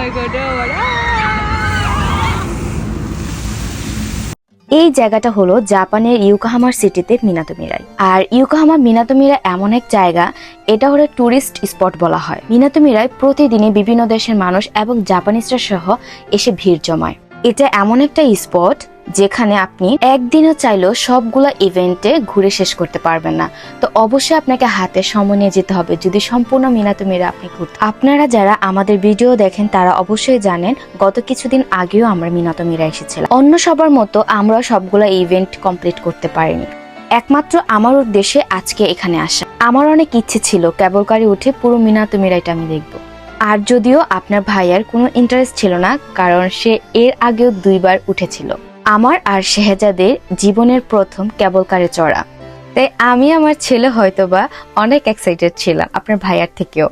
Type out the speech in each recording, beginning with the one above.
মাই god এই জায়গাটা হলো জাপানের ইয়োকোহামা সিটিতে মিনাতো মিরাই। আর ইয়োকোহামা মিনাতো মিরাই এমন এক জায়গা, এটা হলো টুরিস্ট স্পট বলা হয়। মিনাতো মিরাই প্রতিদিনই বিভিন্ন দেশের মানুষ এবং জাপানিজরা সহ এসে ভিড় জমায়। এটা এমন একটা স্পট যেখানে আপনি একদিনও চাইলেও সবগুলো ইভেন্টে ঘুরে শেষ করতে পারবেন না। তো অবশ্যই আপনাকে হাতে সময় নিয়ে যেতে হবে যদি সম্পূর্ণ মিনাতো মিরাই আপনি ঘুরতে। আপনারা যারা আমাদের ভিডিও দেখেন তারা অবশ্যই জানেন গত কিছুদিন আগেও আমরা মিনাতো মিরাই এসেছিলাম। অন্য সবার মতো আমরা সবগুলো ইভেন্ট কমপ্লিট করতে পারিনি। একমাত্র আমার উদ্দেশ্যে আজকে এখানে আসা। আমার অনেক ইচ্ছে ছিল কেবল কারে উঠে পুরো মিনাতো মিরাইটা আমি দেখবো। আর যদিও আপনার ভাইয়ার কোনো ইন্টারেস্ট ছিল না, কারণ সে এর আগেও 2বার উঠেছিল। আমার আর শেহজাদের জীবনের প্রথম কেবল কারে চড়া, তাই আমি আমার ছেলে হয়তোবা অনেক এক্সাইটেড ছিলাম আপনার ভাইয়ার থেকেও।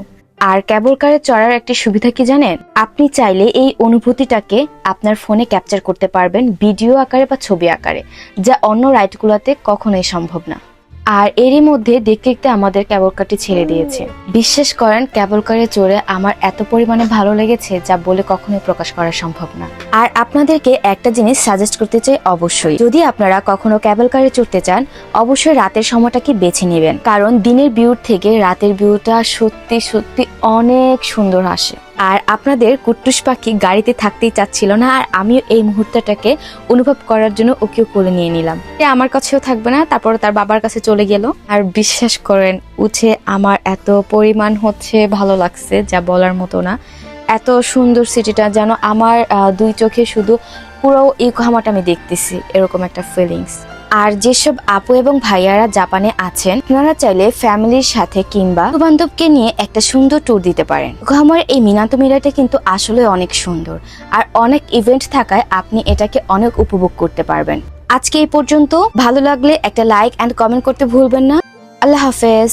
আর কেবল কারে চড়ার একটি সুবিধা কি জানেন, আপনি চাইলে এই অনুভূতিটাকে আপনার ফোনে ক্যাপচার করতে পারবেন ভিডিও আকারে বা ছবি আকারে, যা অন্য রাইডগুলোতে কখনোই সম্ভব না। আর এরই মধ্যে দেখতে দেখতে আমাদের কেবল কারটি ছেড়ে দিয়েছে। বিশ্বাস করেন কেবল কারে চড়ে আমার এত পরিমাণে ভালো লেগেছে যা বলে কখনোই প্রকাশ করা সম্ভব না। আর আপনাদেরকে একটা জিনিস সাজেস্ট করতে চাই, অবশ্যই যদি আপনারা কখনো কেবল কারে চড়তে চান অবশ্যই রাতের সময়টাকে বেছে নেবেন, কারণ দিনের ভিউর থেকে রাতের ভিউটা সত্যি সত্যি অনেক সুন্দর আসে। আর আপনাদের কুট্টুস পাখি গাড়িতে থাকতেই চাচ্ছিল না, আর আমিও এই মুহূর্তটাকে অনুভব করার জন্য ওকেও কোলে নিয়ে নিলাম। আমার কাছেও থাকবে না, তারপর তার বাবার কাছে চলে গেল। আর বিশ্বাস করেন উঠে আমার এত পরিমাণ ভালো লাগছে যা বলার মতো না। এত সুন্দর সিটিটা যেন আমার 2 চোখে শুধু পুরো ইয়োকোহামাটা আমি দেখতেছি, এরকম একটা ফিলিংস। আর যেসব আপু এবং ভাইয়ারা জাপানে আছেন আপনারা চাইলে ফ্যামিলির সাথে কিংবা বন্ধু-বান্ধবকে নিয়ে একটা সুন্দর ট্যুর দিতে পারেন। ইয়োকোহামার এই মিনাতো মিরাইটা কিন্তু আসলে অনেক সুন্দর, আর অনেক ইভেন্ট থাকায় আপনি এটাকে অনেক উপভোগ করতে পারবেন। আজকে এই পর্যন্ত। ভালো লাগলে একটা লাইক এন্ড কমেন্ট করতে ভুলবেন না। আল্লাহ হাফেজ।